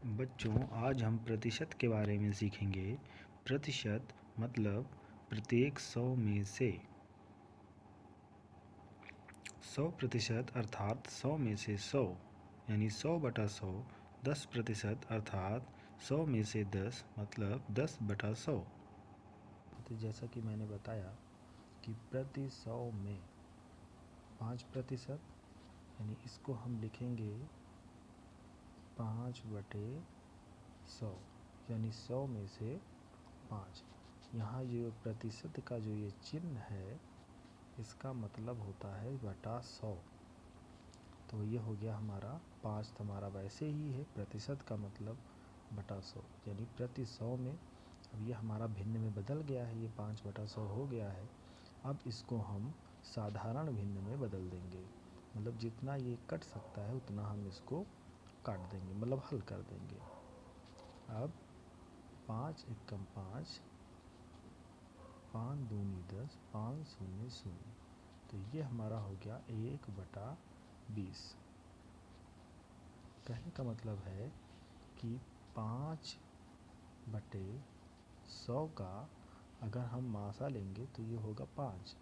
बच्चों, आज हम प्रतिशत के बारे में सीखेंगे। प्रतिशत मतलब प्रत्येक 100 में से 100% अर्थात 100 में से 100 यानी 100/100। 10% अर्थात 100 में से 10 मतलब 10/100। तो जैसा कि मैंने बताया कि प्रति 100 में 5% यानी इसको हम लिखेंगे 5/100 यानी 100 में से 5। यहाँ जो प्रतिशत का जो ये चिन्ह है इसका मतलब होता है बटा 100। तो ये हो गया हमारा 5। तो हमारा वैसे ही है, प्रतिशत का मतलब बटा 100 यानी प्रति 100 में। अब ये हमारा भिन्न में बदल गया है, ये 5/100 हो गया है। अब इसको हम साधारण भिन्न में बदल देंगे, मतलब जितना ये कट सकता है उतना हम इसको काट देंगे, मतलब हल कर देंगे। अब 5 एकम 5, 5 दूनी 10, 5 शून्य शून्य। तो ये हमारा हो गया 1/20। कहने का मतलब है कि 5/100 का अगर हम मासा लेंगे तो ये होगा 5।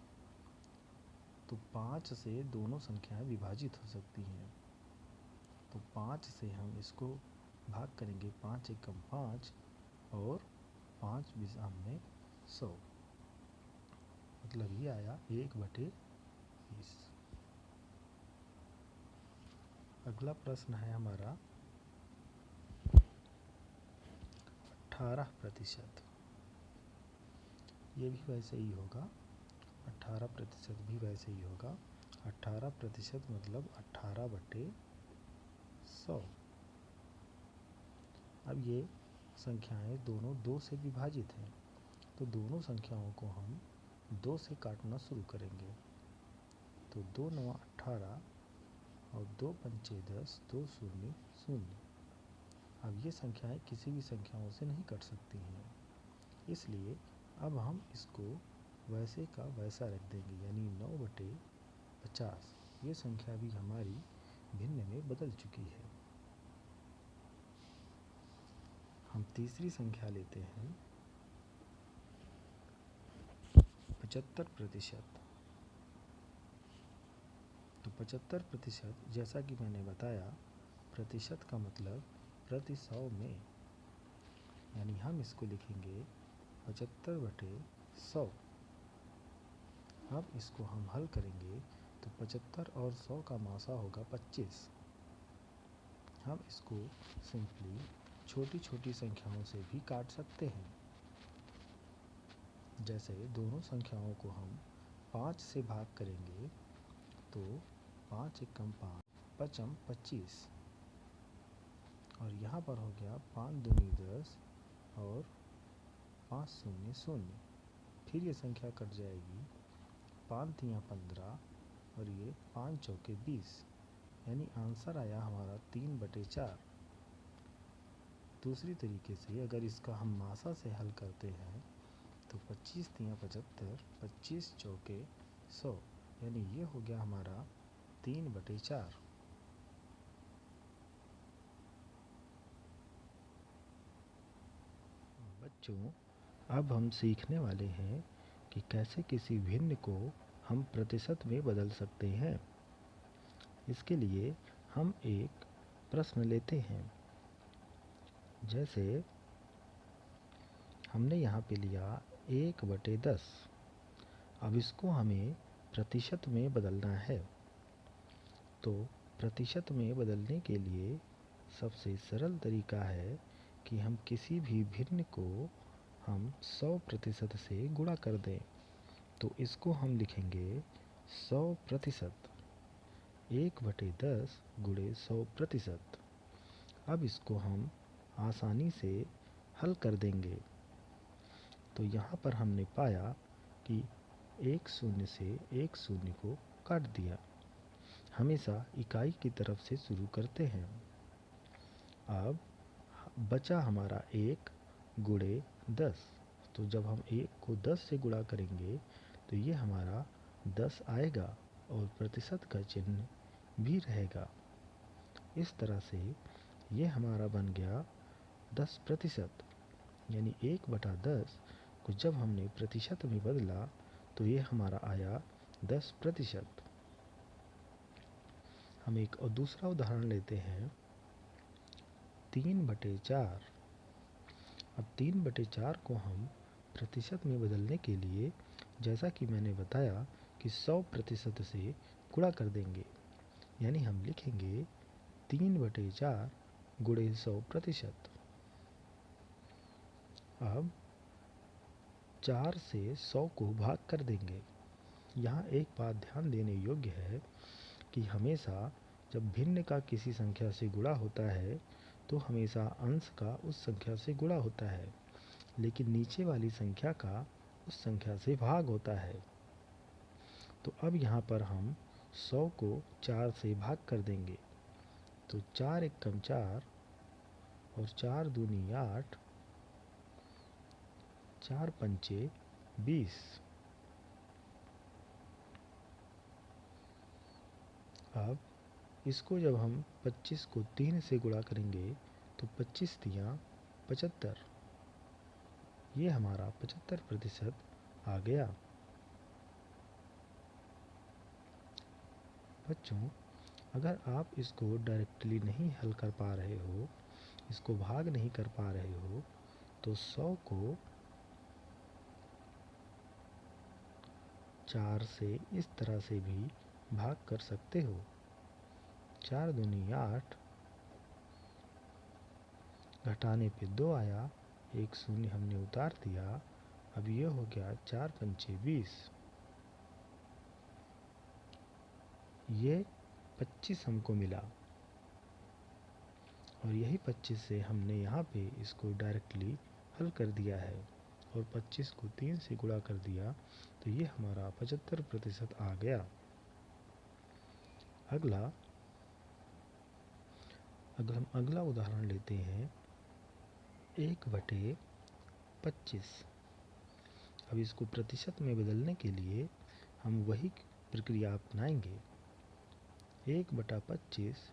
तो 5 से दोनों संख्याएं विभाजित हो सकती हैं। तो 5 से हम इसको भाग करेंगे, 5 एकम 5 और 5 विषम में 100, मतलब ये आया 1/20। अगला प्रश्न है हमारा 18%। ये भी वैसे ही होगा, 18% भी वैसे ही होगा। 18% मतलब 18/100। अब ये संख्याएं दोनों 2 से विभाजित हैं, तो दोनों संख्याओं को हम 2 से काटना शुरू करेंगे। तो 2 9 18 और 2 पंचे 10, 2 शून्य शून्य। अब ये संख्याएं किसी भी संख्याओं से नहीं कट सकती हैं, इसलिए अब हम इसको वैसे का वैसा रख देंगे, यानी 9/50। ये संख्या भी हमारी भिन्न में बदल चुकी है। हम तीसरी संख्या लेते हैं 75%। तो 75% जैसा कि मैंने बताया, प्रतिशत का मतलब प्रति 100 में, यानी हम इसको लिखेंगे 75/100। अब इसको हम हल करेंगे तो 75 और 100 का मासा होगा 25। हम इसको सिंपली छोटी छोटी संख्याओं से भी काट सकते हैं। जैसे दोनों संख्याओं को हम 5 से भाग करेंगे तो 5 एकम 5, 5 25, और यहाँ पर हो गया 5 दूनी 10 और 5 शून्य शून्य। फिर ये संख्या कट जाएगी, 5 तियाँ 15 और ये 5 चौके 20, यानी आंसर आया हमारा 3/4। दूसरी तरीके से अगर इसका हम मासा से हल करते हैं तो 25 तियाँ 75, 25 चौके 100, यानी ये हो गया हमारा 3/4। बच्चों, अब हम सीखने वाले हैं कि कैसे किसी भिन्न को हम प्रतिशत में बदल सकते हैं। इसके लिए हम एक प्रश्न लेते हैं। जैसे हमने यहाँ पे लिया 1/10। अब इसको हमें प्रतिशत में बदलना है। तो प्रतिशत में बदलने के लिए सबसे सरल तरीका है कि हम किसी भी भिन्न को हम 100% से गुणा कर दें। तो इसको हम लिखेंगे 100%, 1/10 गुणे 100%। अब इसको हम आसानी से हल कर देंगे। तो यहाँ पर हमने पाया कि एक शून्य से एक शून्य को काट दिया। हमेशा इकाई की तरफ से शुरू करते हैं। अब बचा हमारा 1 गुणे 10। तो जब हम 1 को 10 से गुणा करेंगे तो ये हमारा 10 आएगा और प्रतिशत का चिन्ह भी रहेगा। इस तरह से ये हमारा बन गया 10%, यानी 1/10 को जब हमने प्रतिशत में बदला तो ये हमारा आया 10%। हम एक और दूसरा उदाहरण लेते हैं, 3/4। अब 3/4 को हम प्रतिशत में बदलने के लिए, जैसा कि मैंने बताया कि 100% से गुणा कर देंगे, यानी हम लिखेंगे 3/4 गुणे 100%। अब 4 से 100 को भाग कर देंगे। यहाँ एक बात ध्यान देने योग्य है कि हमेशा जब भिन्न का किसी संख्या से गुणा होता है तो हमेशा अंश का उस संख्या से गुणा होता है, लेकिन नीचे वाली संख्या का उस संख्या से भाग होता है। तो अब यहाँ पर हम 100 को 4 से भाग कर देंगे, तो 4 एकम 4 और 4 दूनी 8, 4 पंचे 20। अब इसको जब हम 25 को 3 से गुणा करेंगे तो 25 तियाँ 75, ये हमारा 75% आ गया। बच्चों, अगर आप इसको डायरेक्टली नहीं हल कर पा रहे हो, इसको भाग नहीं कर पा रहे हो, तो 100 को 4 से इस तरह से भी भाग कर सकते हो। 4 दूनी 8, घटाने पे 2 आया, एक शून्य हमने उतार दिया। अब ये हो गया 4 पंचे 20। ये 25 हमको मिला और यही 25 से हमने यहाँ पे इसको डायरेक्टली हल कर दिया है और 25 को 3 से गुणा कर दिया, तो ये हमारा 75% आ गया। अगला उदाहरण लेते हैं, 1/25। अब इसको प्रतिशत में बदलने के लिए हम वही प्रक्रिया अपनाएंगे, 1/25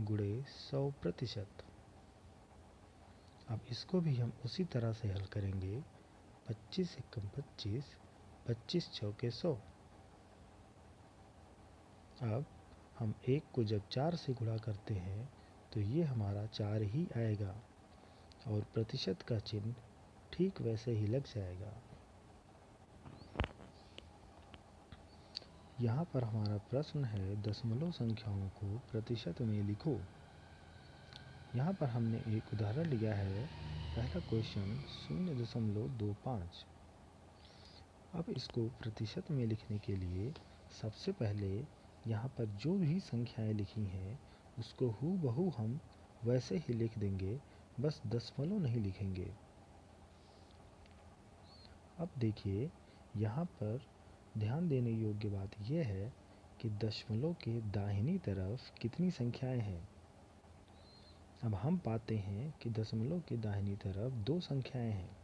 गुणे 100%। अब इसको भी हम उसी तरह से हल करेंगे, 25 एकम 25, 25 चौके 100। अब हम 1 को जब 4 से गुणा करते हैं तो ये हमारा 4 ही आएगा और प्रतिशत का चिन्ह ठीक वैसे ही लग जाएगा। यहाँ पर हमारा प्रश्न है, दशमलव संख्याओं को प्रतिशत में लिखो। यहाँ पर हमने एक उदाहरण लिया है, पहला क्वेश्चन 0.25। अब इसको प्रतिशत में लिखने के लिए सबसे पहले यहाँ पर जो भी संख्याएं लिखी हैं उसको हूबहू हम वैसे ही लिख देंगे, बस दशमलव नहीं लिखेंगे। अब देखिए, यहाँ पर ध्यान देने योग्य बात यह है कि दशमलव के दाहिनी तरफ कितनी संख्याएं हैं। अब हम पाते हैं कि दशमलव के दाहिनी तरफ 2 संख्याएं हैं,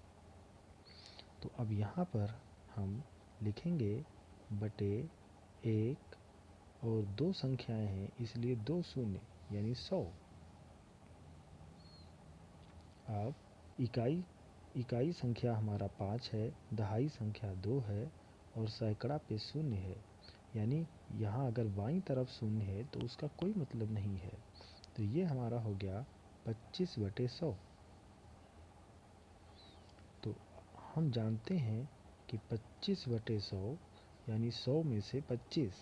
तो अब यहाँ पर हम लिखेंगे बटे 1 और 2 संख्याएं हैं इसलिए 2 शून्य यानी 100। अब इकाई संख्या हमारा 5 है, दहाई संख्या 2 है और सैकड़ा पे 0 है, यानी यहाँ अगर बाईं तरफ 0 है तो उसका कोई मतलब नहीं है। तो ये हमारा हो गया 25/100। तो हम जानते हैं कि 25/100 यानी 100 में से 25,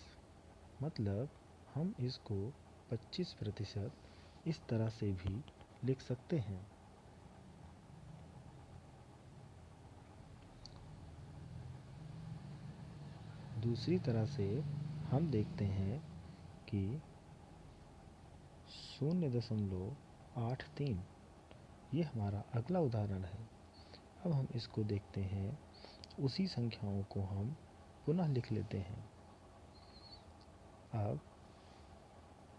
मतलब हम इसको 25% इस तरह से भी लिख सकते हैं। दूसरी तरह से हम देखते हैं कि 0.83 ये हमारा अगला उदाहरण है। अब हम इसको देखते हैं, उसी संख्याओं को हम पुनः लिख लेते हैं। अब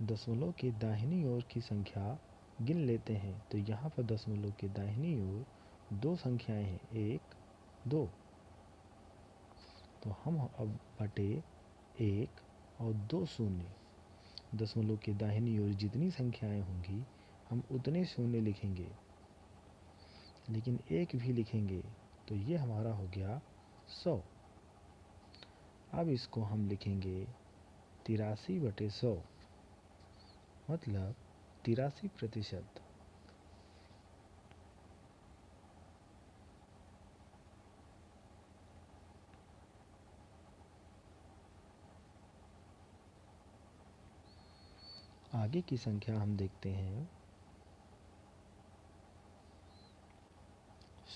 दशमलव के दाहिनी ओर की संख्या गिन लेते हैं, तो यहाँ पर दशमलव के दाहिनी ओर 2 संख्याएं हैं, 1 2। तो हम अब बटे 1 और 2 शून्य, दशमलव के दाहिनी ओर जितनी संख्याएं होंगी हम उतने शून्य लिखेंगे, लेकिन एक भी लिखेंगे तो ये हमारा हो गया 100। अब इसको हम लिखेंगे 83/100, मतलब 83%। आगे की संख्या हम देखते हैं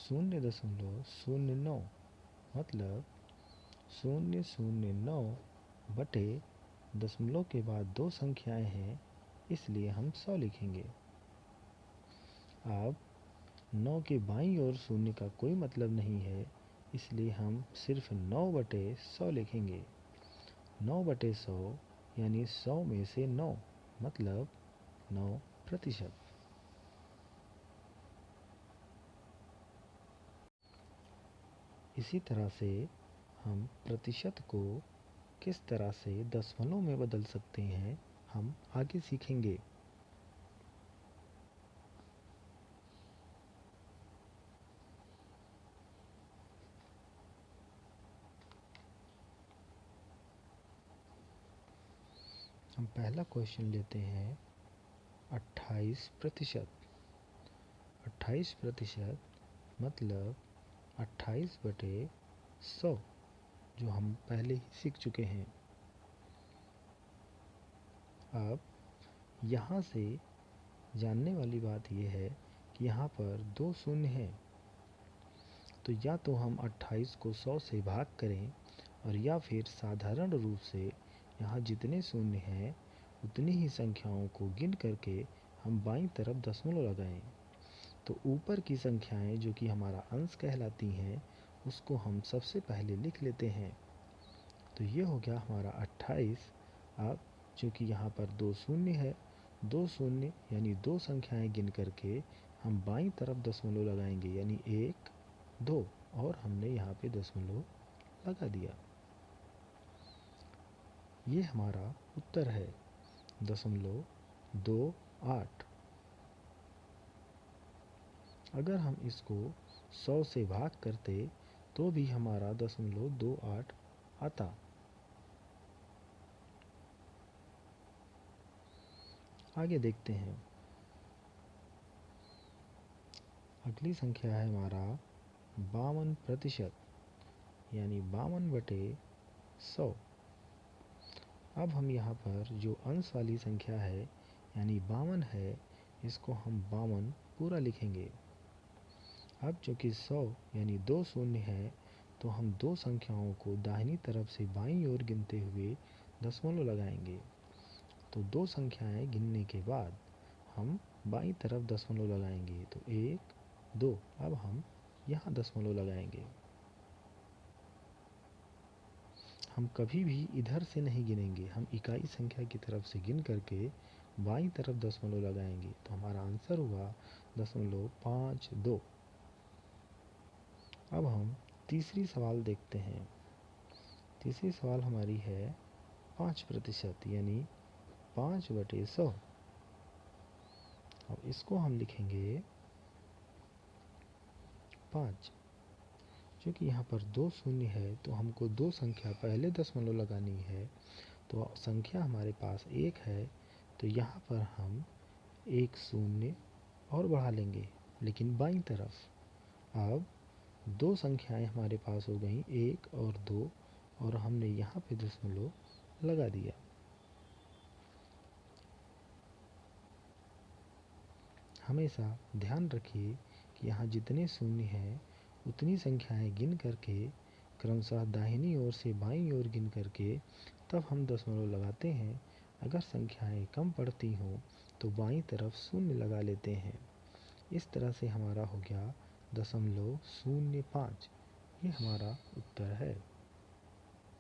0.09, मतलब 009 बटे दशमलव के बाद दो संख्याएं हैं, इसलिए हम 100 लिखेंगे। अब 9 के बाईं ओर शून्य का कोई मतलब नहीं है, इसलिए हम सिर्फ 9/100 लिखेंगे। 9/100 यानी 100 में से 9, मतलब 9%। इसी तरह से हम प्रतिशत को किस तरह से दशमलव में बदल सकते हैं, हम आगे सीखेंगे। हम पहला क्वेश्चन लेते हैं 28%। 28% मतलब 28/100, जो हम पहले ही सीख चुके हैं। अब यहाँ से जानने वाली बात यह है कि यहाँ पर दो शून्य हैं, तो या तो हम 28 को 100 से भाग करें, और या फिर साधारण रूप से यहाँ जितने शून्य हैं उतनी ही संख्याओं को गिन करके हम बाईं तरफ दशमलव लगाएं। तो ऊपर की संख्याएं जो कि हमारा अंश कहलाती हैं, उसको हम सबसे पहले लिख लेते हैं। तो ये हो गया हमारा 28। अब चूँकि यहाँ पर दो शून्य है, दो शून्य यानी दो संख्याएं गिन करके हम बाईं तरफ दशमलव लगाएंगे, यानी 1, 2, और हमने यहाँ पे दशमलव लगा दिया। ये हमारा उत्तर है 0.28। अगर हम इसको 100 से भाग करते तो भी हमारा 0.28 आता। आगे देखते हैं। अगली संख्या है हमारा 52%, यानी 52/100। अब हम यहाँ पर जो अंश वाली संख्या है यानी 52 है, इसको हम 52 पूरा लिखेंगे। अब चूँकि 100 यानी दो शून्य है, तो हम दो संख्याओं को दाहिनी तरफ से बाईं ओर गिनते हुए दशमलव लगाएंगे। तो दो संख्याएं गिनने के बाद हम बाईं तरफ दशमलव लगाएंगे, तो 1, 2। अब हम यहाँ दशमलव लगाएंगे। हम कभी भी इधर से नहीं गिनेंगे, हम इकाई संख्या की तरफ से गिन करके बाईं तरफ दशमलव लगाएंगे। तो हमारा आंसर हुआ 0.52। अब हम तीसरी सवाल देखते हैं। तीसरी सवाल हमारी है 5%, यानी 5/100। अब इसको हम लिखेंगे 5। क्योंकि यहाँ पर दो शून्य है, तो हमको दो संख्या पहले दशमलव लगानी है। तो संख्या हमारे पास 1 है, तो यहाँ पर हम एक शून्य और बढ़ा लेंगे, लेकिन बाईं तरफ। अब दो संख्याएं हमारे पास हो गई 1 और 2, और हमने यहाँ पे दशमलव लगा दिया। हमेशा ध्यान रखिए कि यहाँ जितने शून्य हैं उतनी संख्याएं गिन करके क्रमशः दाहिनी ओर से बाईं ओर गिन करके तब हम दशमलव लगाते हैं। अगर संख्याएं कम पड़ती हों तो बाईं तरफ शून्य लगा लेते हैं। इस तरह से हमारा हो गया 0.05। ये हमारा उत्तर है।